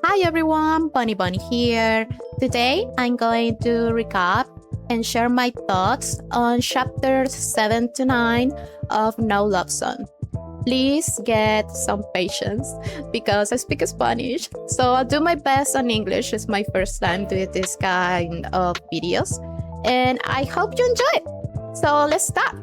Hi everyone, Bunny here. Today I'm going to recap and share my thoughts on chapters 7 to 9 of No Love Song. Please get some patience because I speak Spanish, so I'll do my best on English. It's my first time doing this kind of videos, and I hope you enjoy it. So let's start.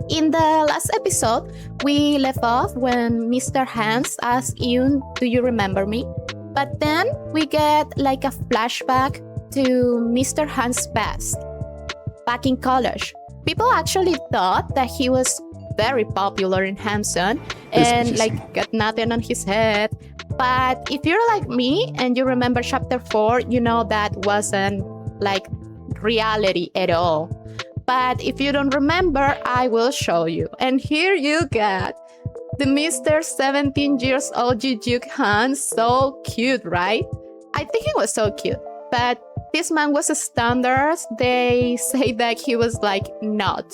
In the last episode, we left off when Mr. Hans asked Yoon, "Do you remember me?" But then we get like a flashback to Mr. Hans' past. Back in college, people actually thought that he was very popular and handsome and like got nothing on his head. But if you're like me and you remember chapter 4, you know that wasn't like reality at all. But if you don't remember, I will show you. And here you get the Mr. 17 years old Juk Han. So cute, right? I think he was so cute. But this man was a standard. They say that he was like not.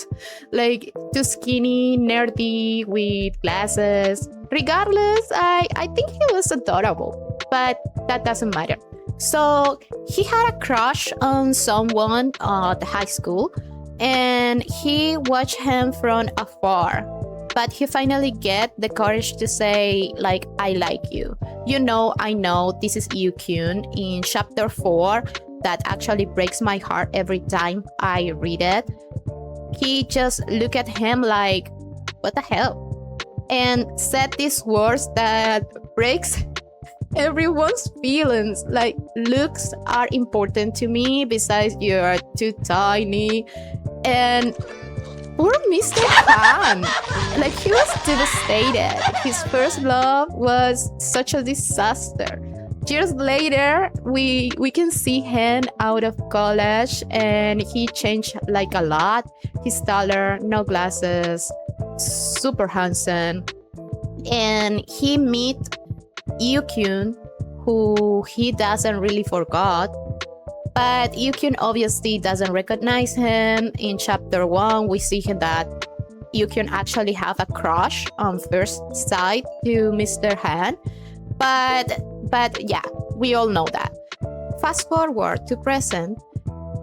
Like too skinny, nerdy, with glasses. Regardless, I think he was adorable. But that doesn't matter. So he had a crush on someone at the high school. And he watched him from afar, but he finally get the courage to say like, I like you. You know, I know this is Yoo-kyun in chapter 4 that actually breaks my heart every time I read it. He just looked at him like, what the hell? And said these words that breaks everyone's feelings. Like, looks are important to me, besides you're too tiny. And poor Mr. Han, like he was devastated. His first love was such a disaster. Years later, we can see him out of college and he changed like a lot. He's taller, no glasses, super handsome. And he meet Yoo-kyun, who he doesn't really forgot. But Yoo-kyun obviously doesn't recognize him. In chapter 1, we see that Yoo-kyun actually have a crush on first sight to Mr. Han. But yeah, we all know that. Fast forward to present,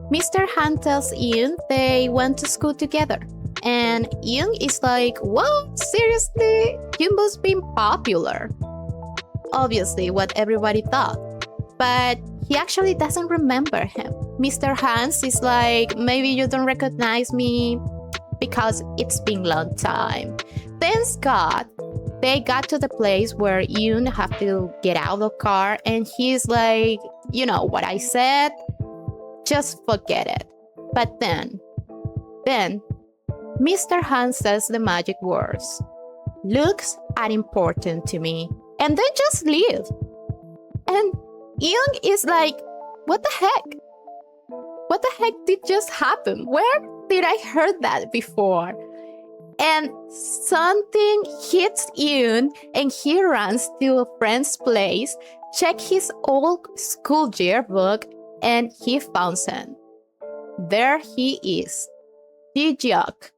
Mr. Han tells Yoon they went to school together. And Yoon is like, what? Seriously? You must be popular. Obviously, what everybody thought. But he actually doesn't remember him. Mr. Hans is like, maybe you don't recognize me because it's been a long time. Thanks God, they got to the place where Yoon have to get out of the car and he's like, you know what I said? Just forget it. But then, Mr. Hans says the magic words. Looks are important to me. And then just leave. And Young is like, what the heck? What the heck did just happen? Where did I heard that before? And something hits Yoon and he runs to a friend's place, check his old school yearbook, and he found him. There he is, Juk.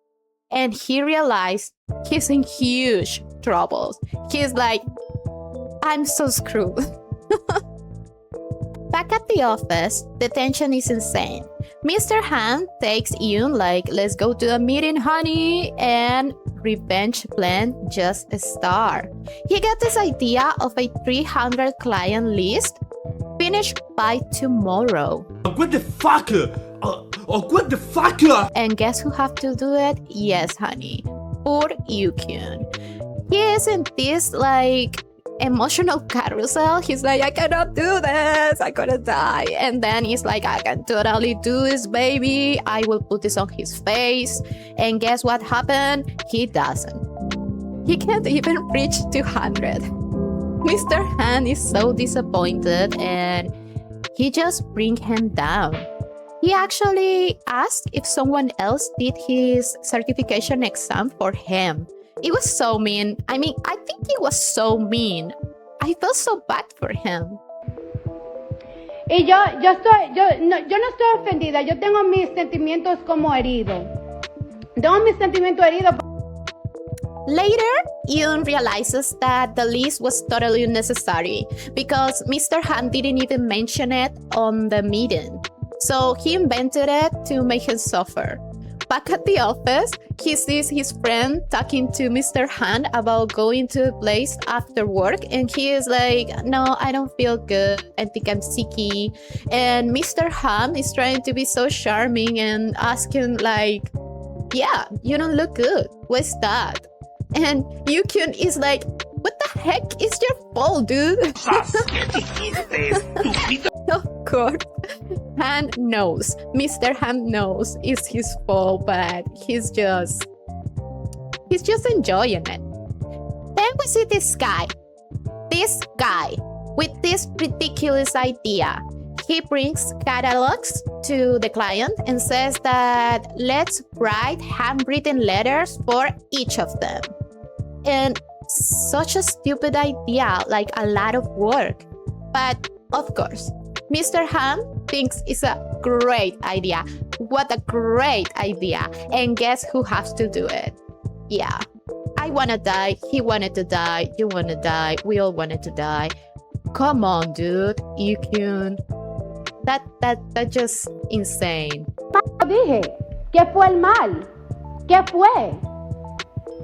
And he realized he's in huge trouble. He's like, I'm so screwed. Back at the office, the tension is insane. Mr. Han takes Yoon like, let's go to a meeting, honey, and revenge plan just start. He got this idea of a 300 client list finished by tomorrow. What the fuck? What the fuck? And guess who have to do it? Yes, honey. Poor Yoo-kyun. He is in this like emotional carousel. He's like, I cannot do this, I'm gonna die. And then he's like, I can totally do this, baby. I will put this on his face. And guess what happened? He doesn't. He can't even reach 200. Mr. Han is so disappointed and he just bring him down. He actually asked if someone else did his certification exam for him. It was so mean. I mean, I think it was so mean. I felt so bad for him. Y yo no estoy ofendida. Yo tengo mis sentimientos como heridos. Tengo mis sentimientos heridos. Later, Yoon realizes that the list was totally unnecessary because Mr. Han didn't even mention it on the meeting. So he invented it to make him suffer. Back at the office, he sees his friend talking to Mr. Han about going to a place after work, and he is like, no, I don't feel good. I think I'm sicky. And Mr. Han is trying to be so charming and asking like, yeah, you don't look good. What's that? And Yukyun is like, what the heck is your fault, dude? Of course, Han knows. Mr. Han knows it's his fault, but he's just enjoying it. Then we see this guy with this ridiculous idea. He brings catalogs to the client and says that let's write handwritten letters for each of them. And such a stupid idea, like a lot of work. But of course, Mr. Han thinks it's a great idea. What a great idea. And guess who has to do it? Yeah. I wanna die, he wanted to die, you wanna die, we all wanted to die. Come on, dude, you can. That's just insane. Lo dije. ¿Qué fue el mal? ¿Qué fue?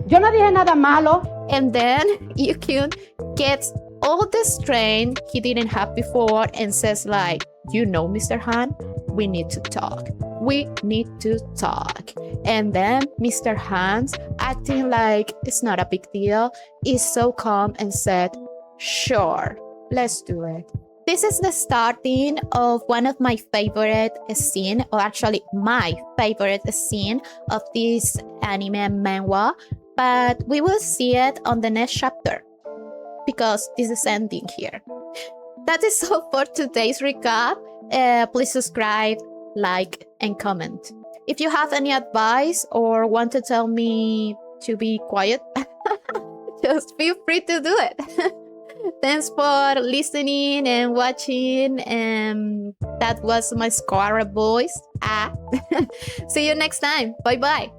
Yo no dije nada malo. And then Yukyun gets all the strength he didn't have before and says like, you know, Mr. Han, we need to talk. We need to talk. And then Mr. Han's acting like it's not a big deal, is so calm and said, sure, let's do it. This is the starting of one of my favorite scene, or actually my favorite scene of this anime manhwa, but we will see it on the next chapter because this is ending here. That is all for today's recap. Please subscribe, like, and comment. If you have any advice or want to tell me to be quiet, just feel free to do it. Thanks for listening and watching. That was my squirrel voice. See you next time. Bye bye.